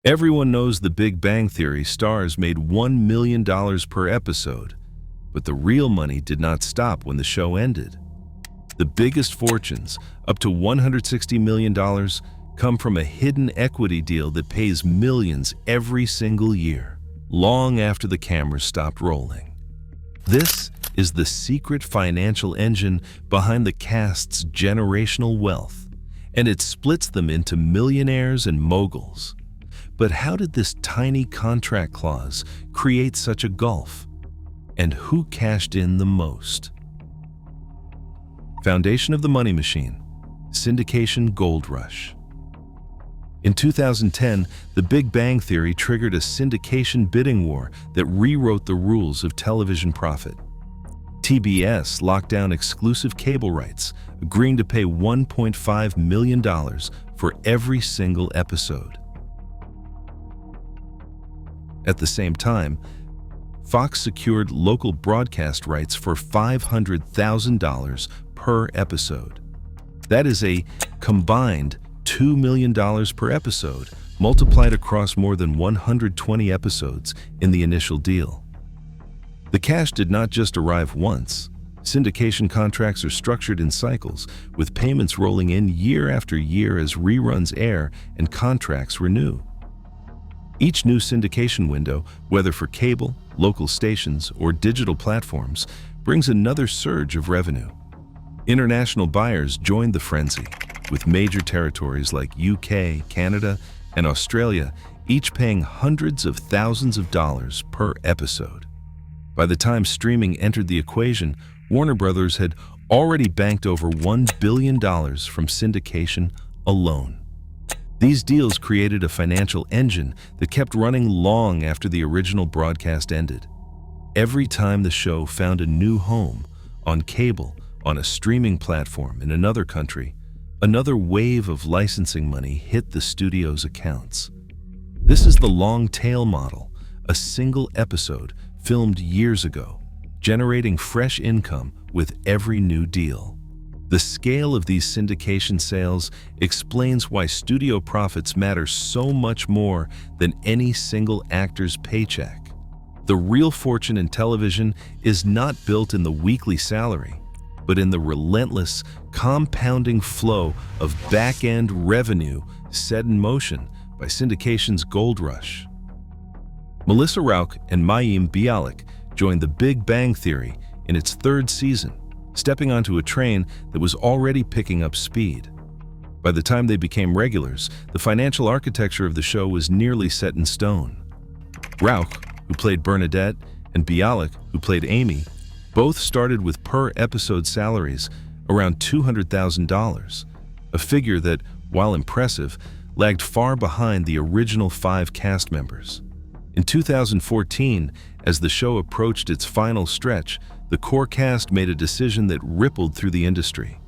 Everyone knows The Big Bang Theory stars made $1 million per episode, but the real money did not stop when the show ended. The biggest fortunes, up to $160 million, come from a hidden equity deal that pays millions every single year, long after the cameras stopped rolling. This is the secret financial engine behind the cast's generational wealth, and it splits them into millionaires and moguls. But how did this tiny contract clause create such a gulf? And who cashed in the most? Foundation of the money machine, syndication gold rush. In 2010, The Big Bang Theory triggered a syndication bidding war that rewrote the rules of television profit. TBS locked down exclusive cable rights, agreeing to pay $1.5 million for every single episode. At the same time, Fox secured local broadcast rights for $500,000 per episode. That is a combined $2 million per episode, multiplied across more than 120 episodes in the initial deal. The cash did not just arrive once. Syndication contracts are structured in cycles, with payments rolling in year after year as reruns air and contracts renew. Each new syndication window, whether for cable, local stations, or digital platforms, brings another surge of revenue. International buyers joined the frenzy, with major territories like UK, Canada, and Australia each paying hundreds of thousands of dollars per episode. By the time streaming entered the equation, Warner Brothers had already banked over $1 billion from syndication alone. These deals created a financial engine that kept running long after the original broadcast ended. Every time the show found a new home, on cable, on a streaming platform in another country, another wave of licensing money hit the studio's accounts. This is the long tail model, a single episode filmed years ago, generating fresh income with every new deal. The scale of these syndication sales explains why studio profits matter so much more than any single actor's paycheck. The real fortune in television is not built in the weekly salary, but in the relentless, compounding flow of back-end revenue set in motion by syndication's gold rush. Melissa Rauch and Mayim Bialik joined The Big Bang Theory in its third season, stepping onto a train that was already picking up speed. By the time they became regulars, the financial architecture of the show was nearly set in stone. Rauch, who played Bernadette, and Bialik, who played Amy, both started with per-episode salaries around $200,000, a figure that, while impressive, lagged far behind the original 5 cast members. In 2014, as the show approached its final stretch, the core cast made a decision that rippled through the industry.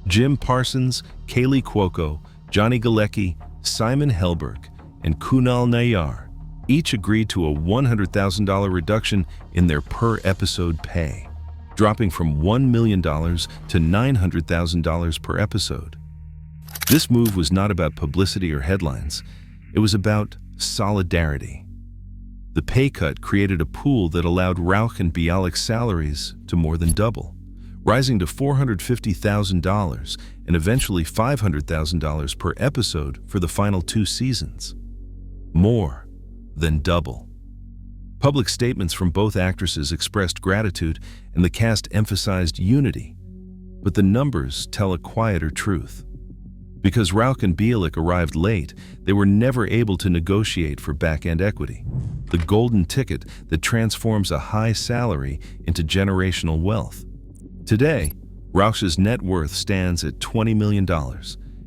Jim Parsons, Kaley Cuoco, Johnny Galecki, Simon Helberg, and Kunal Nayyar each agreed to a $100,000 reduction in their per-episode pay, dropping from $1 million to $900,000 per episode. This move was not about publicity or headlines. It was about solidarity. The pay cut created a pool that allowed Rauch and Bialik's salaries to more than double, rising to $450,000 and eventually $500,000 per episode for the final 2 seasons. More than double. Public statements from both actresses expressed gratitude, and the cast emphasized unity. But the numbers tell a quieter truth. Because Rauch and Bialik arrived late, they were never able to negotiate for back-end equity, the golden ticket that transforms a high salary into generational wealth. Today, Rauch's net worth stands at $20 million,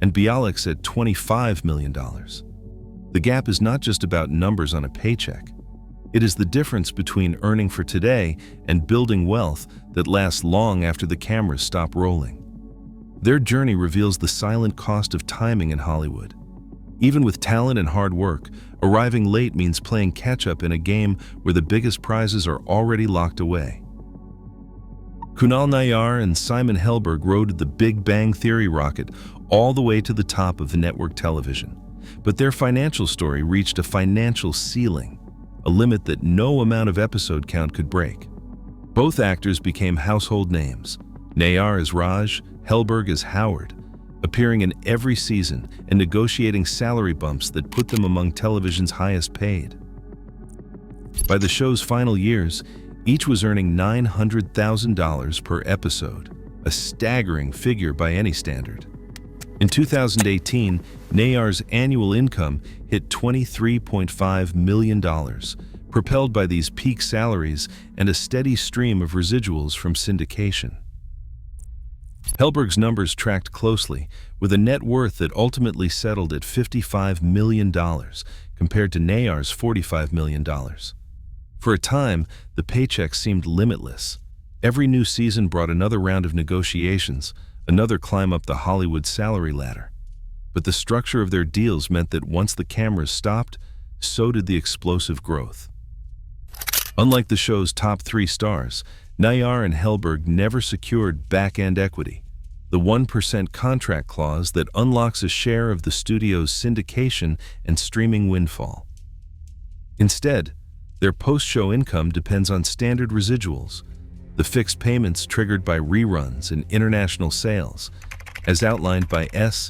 and Bialik's at $25 million. The gap is not just about numbers on a paycheck. It is the difference between earning for today and building wealth that lasts long after the cameras stop rolling. Their journey reveals the silent cost of timing in Hollywood. Even with talent and hard work, arriving late means playing catch-up in a game where the biggest prizes are already locked away. Kunal Nayyar and Simon Helberg rode the Big Bang Theory rocket all the way to the top of the network television. But their financial story reached a financial ceiling, a limit that no amount of episode count could break. Both actors became household names, Nayyar as Raj, Helberg as Howard, appearing in every season and negotiating salary bumps that put them among television's highest paid. By the show's final years, each was earning $900,000 per episode, a staggering figure by any standard. In 2018, Nayyar's annual income hit $23.5 million, propelled by these peak salaries and a steady stream of residuals from syndication. Helberg's numbers tracked closely, with a net worth that ultimately settled at $55 million, compared to Nayyar's $45 million. For a time, the paycheck seemed limitless. Every new season brought another round of negotiations, another climb up the Hollywood salary ladder. But the structure of their deals meant that once the cameras stopped, so did the explosive growth. Unlike the show's top 3 stars, Nayyar and Helberg never secured back-end equity, the 1% contract clause that unlocks a share of the studio's syndication and streaming windfall. Instead, their post-show income depends on standard residuals, the fixed payments triggered by reruns and international sales, as outlined by SAG-AFTRA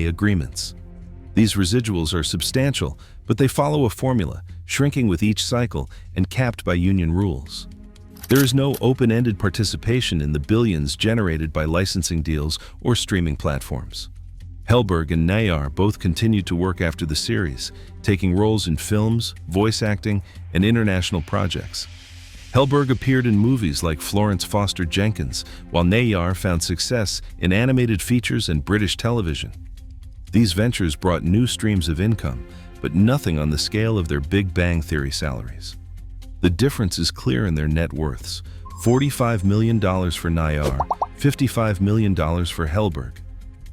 agreements. These residuals are substantial, but they follow a formula, shrinking with each cycle and capped by union rules. There is no open-ended participation in the billions generated by licensing deals or streaming platforms. Helberg and Nayyar both continued to work after the series, taking roles in films, voice acting, and international projects. Helberg appeared in movies like Florence Foster Jenkins, while Nayyar found success in animated features and British television. These ventures brought new streams of income, but nothing on the scale of their Big Bang Theory salaries. The difference is clear in their net worths: $45 million for Nayyar, $55 million for Helberg.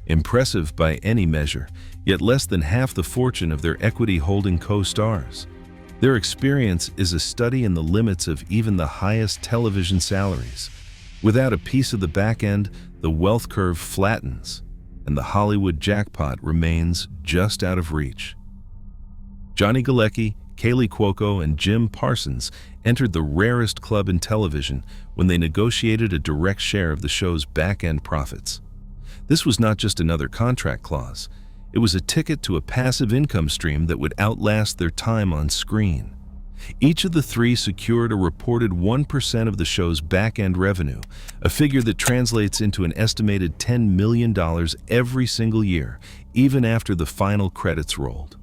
Impressive by any measure, yet less than half the fortune of their equity-holding co-stars. Their experience is a study in the limits of even the highest television salaries. Without a piece of the back end, the wealth curve flattens, and the Hollywood jackpot remains just out of reach. Johnny Galecki, Kaley Cuoco, and Jim Parsons entered the rarest club in television when they negotiated a direct share of the show's back-end profits. This was not just another contract clause. It was a ticket to a passive income stream that would outlast their time on screen. Each of the 3 secured a reported 1% of the show's back-end revenue, a figure that translates into an estimated $10 million every single year, even after the final credits rolled.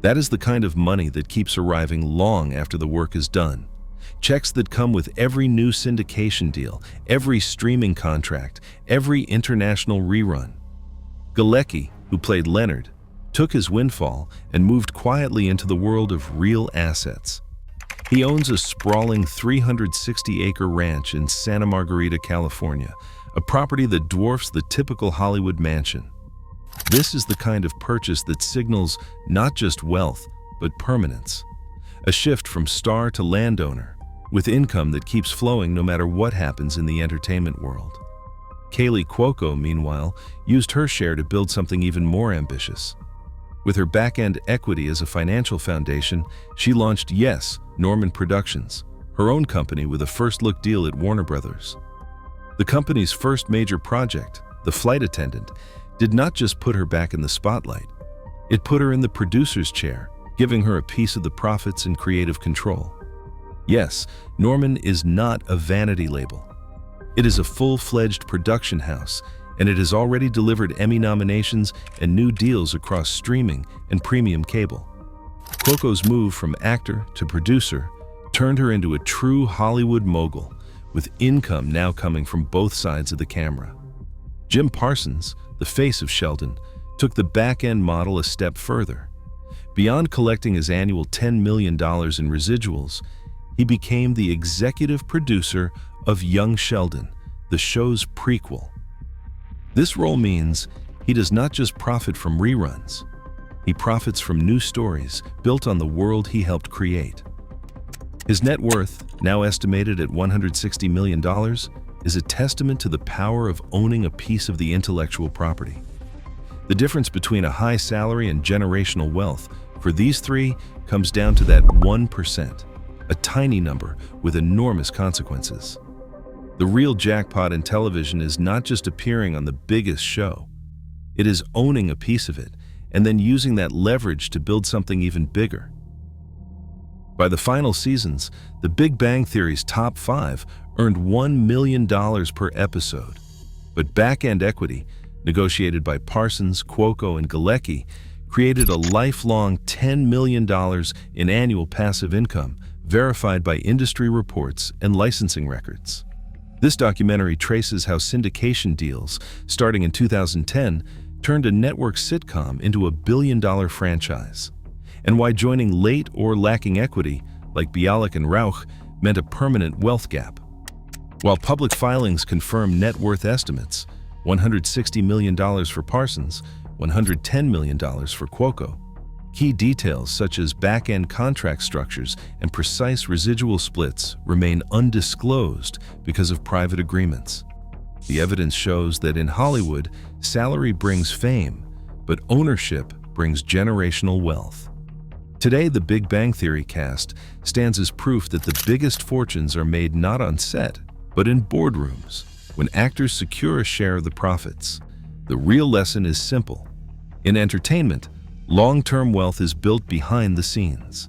That is the kind of money that keeps arriving long after the work is done. Checks that come with every new syndication deal, every streaming contract, every international rerun. Galecki, who played Leonard, took his windfall and moved quietly into the world of real assets. He owns a sprawling 360-acre ranch in Santa Margarita, California, a property that dwarfs the typical Hollywood mansion. This is the kind of purchase that signals not just wealth, but permanence. A shift from star to landowner, with income that keeps flowing no matter what happens in the entertainment world. Kaley Cuoco, meanwhile, used her share to build something even more ambitious. With her back-end equity as a financial foundation, she launched Yes, Norman Productions, her own company with a first-look deal at Warner Brothers. The company's first major project, The Flight Attendant, did not just put her back in the spotlight. It put her in the producer's chair, giving her a piece of the profits and creative control. Yes, Norman is not a vanity label. It is a full-fledged production house, and it has already delivered Emmy nominations and new deals across streaming and premium cable. Cuoco's move from actor to producer turned her into a true Hollywood mogul, with income now coming from both sides of the camera. Jim Parsons, the face of Sheldon, took the back-end model a step further. Beyond collecting his annual $10 million in residuals, he became the executive producer of Young Sheldon, the show's prequel. This role means he does not just profit from reruns. He profits from new stories built on the world he helped create. His net worth, now estimated at $160 million, is a testament to the power of owning a piece of the intellectual property. The difference between a high salary and generational wealth for these three comes down to that 1%, a tiny number with enormous consequences. The real jackpot in television is not just appearing on the biggest show. It is owning a piece of it and then using that leverage to build something even bigger. By the final seasons, The Big Bang Theory's top 5 earned $1 million per episode. But Backend equity, negotiated by Parsons, Cuoco, and Galecki, created a lifelong $10 million in annual passive income, verified by industry reports and licensing records. This documentary traces how syndication deals, starting in 2010, turned a network sitcom into a billion-dollar franchise, and why joining late or lacking equity, like Bialik and Rauch, meant a permanent wealth gap. While public filings confirm net worth estimates, $160 million for Parsons, $110 million for Cuoco, key details such as back-end contract structures and precise residual splits remain undisclosed because of private agreements. The evidence shows that in Hollywood, salary brings fame, but ownership brings generational wealth. Today, the Big Bang Theory cast stands as proof that the biggest fortunes are made not on set, but in boardrooms, when actors secure a share of the profits. The real lesson is simple. In entertainment, long-term wealth is built behind the scenes.